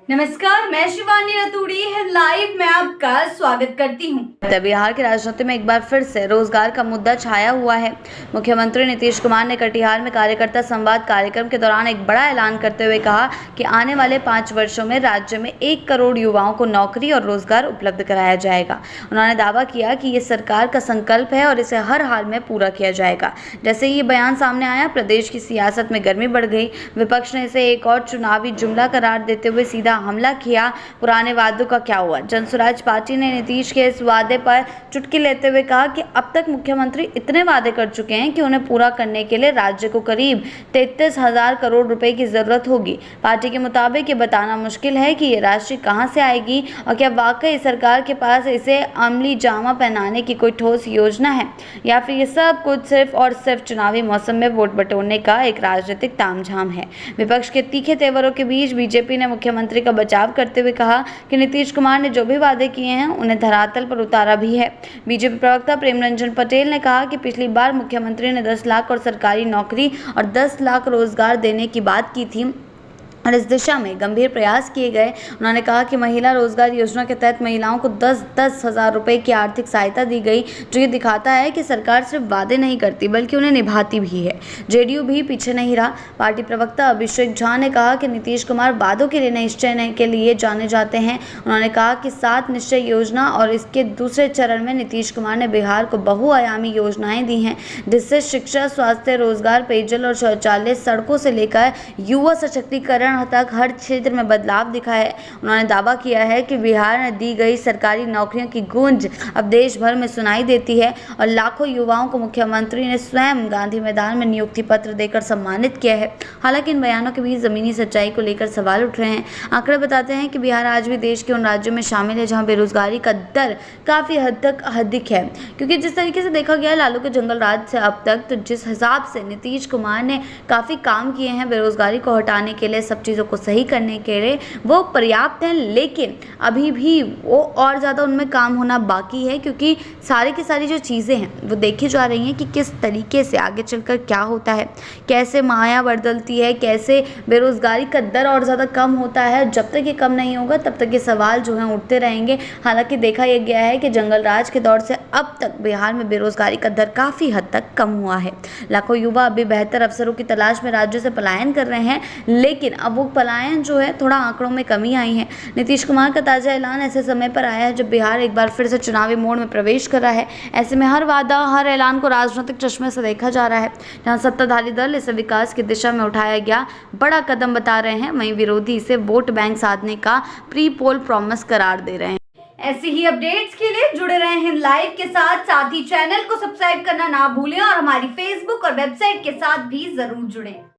नमस्कार, मैं शिवानी रतूड़ी लाइव में आपका स्वागत करती हूँ। बिहार की राजनीति में एक बार फिर से रोजगार का मुद्दा छाया हुआ है। मुख्यमंत्री नीतीश कुमार ने कटिहार में कार्यकर्ता संवाद कार्यक्रम के दौरान एक बड़ा ऐलान करते हुए कहा कि आने वाले 5 वर्षों में राज्य में 1 करोड़ युवाओं को नौकरी और रोजगार उपलब्ध कराया जाएगा। उन्होंने दावा किया कि ये सरकार का संकल्प है और इसे हर हाल में पूरा किया जाएगा। जैसे ही ये बयान सामने आया, प्रदेश की सियासत में गर्मी बढ़ गई। विपक्ष ने इसे एक और चुनावी जुमला करार देते हुए सीधा हमला किया। पुराने वादों का क्या हुआ? जनसुराज पार्टी ने नीतीश के इस वादे पर चुटकी लेते हुए कहा कि अब तक मुख्यमंत्री इतने वादे कर चुके हैं कि उन्हें पूरा करने के लिए राज्य को करीब 33,000 करोड़ रुपए की जरूरत होगी। पार्टी के मुताबिक ये बताना मुश्किल है कि ये राशि कहां से आएगी और क्या वाकई सरकार के पास इसे अमली जामा पहनाने की कोई ठोस योजना है, या फिर ये सब कुछ सिर्फ और सिर्फ चुनावी मौसम में वोट बटोरने का एक राजनीतिक तामझाम है। विपक्ष के तीखे तेवरों के बीच बीजेपी ने मुख्यमंत्री का बचाव करते हुए कहा कि नीतीश कुमार ने जो भी वादे किए हैं उन्हें धरातल पर उतारा भी है। बीजेपी प्रवक्ता प्रेमरंजन पटेल ने कहा कि पिछली बार मुख्यमंत्री ने 10 लाख और सरकारी नौकरी और 10 लाख रोजगार देने की बात की थी और इस दिशा में गंभीर प्रयास किए गए। उन्होंने कहा कि महिला रोजगार योजना के तहत महिलाओं को 10-10 हज़ार रुपये की आर्थिक सहायता दी गई, जो ये दिखाता है कि सरकार सिर्फ वादे नहीं करती बल्कि उन्हें निभाती भी है। जेडीयू भी पीछे नहीं रहा। पार्टी प्रवक्ता अभिषेक झा ने कहा कि नीतीश कुमार वादों के लिए निश्चय के लिए जाने जाते हैं। उन्होंने कहा कि 7 निश्चय योजना और इसके दूसरे चरण में नीतीश कुमार ने बिहार को बहुआयामी योजनाएं दी हैं, जिससे शिक्षा, स्वास्थ्य, रोजगार, पेयजल और शौचालय, सड़कों से लेकर युवा सशक्तिकरण तक हर क्षेत्र में बदलाव दिखा है। उन्होंने दावा किया है कि बिहार में दी गई सरकारी नौकरियों की गूंज अब देश भर में सुनाई देती है और लाखों युवाओं को मुख्यमंत्री ने स्वयं गांधी मैदान में नियुक्ति पत्र देकर सम्मानित किया है। हालांकि इन बयानों के बीच जमीनी सच्चाई को लेकर सवाल उठ रहे हैं। आंकड़े बताते हैं कि बिहार आज भी देश के उन राज्यों में शामिल है जहां बेरोजगारी का दर काफी हद तक अधिक है, क्योंकि जिस तरीके से देखा गया लालू के जंगल राज से अब तक, तो जिस हिसाब से नीतीश कुमार ने काफी काम किए हैं बेरोजगारी को हटाने के लिए, सब चीज़ों को सही करने के लिए, वो पर्याप्त हैं, लेकिन अभी भी वो और ज़्यादा उनमें काम होना बाकी है, क्योंकि सारी की सारी जो चीज़ें हैं वो देखी जा रही हैं कि किस तरीके से आगे चलकर क्या होता है, कैसे माया बदलती है, कैसे बेरोजगारी का दर और ज़्यादा कम होता है। जब तक ये कम नहीं होगा तब तक ये सवाल जो हैं उठते रहेंगे। हालांकि देखा यह गया है कि जंगल राज के दौर से अब तक बिहार में बेरोजगारी का दर काफ़ी हद तक कम हुआ है। लाखों युवा अभी बेहतर अवसरों की तलाश में राज्यों से पलायन कर रहे हैं, लेकिन अब वो पलायन जो है थोड़ा आंकड़ों में कमी आई है। नीतीश कुमार का ताज़ा ऐलान ऐसे समय पर आया है जब बिहार एक बार फिर से चुनावी मोड़ में प्रवेश कर रहा है। ऐसे में हर वादा, हर ऐलान को राजनीतिक चश्मे से देखा जा रहा है। जहां सत्ताधारी दल इसे विकास की दिशा में उठाया गया बड़ा कदम बता रहे हैं, वहीं विरोधी इसे वोट बैंक साधने का प्री पोल प्रॉमिस करार दे रहे हैं। ऐसे ही अपडेट्स के लिए जुड़े रहे हैं लाइव के साथ ही चैनल को सब्सक्राइब करना ना भूलें और हमारी फेसबुक और वेबसाइट के साथ भी जरूर जुड़ें।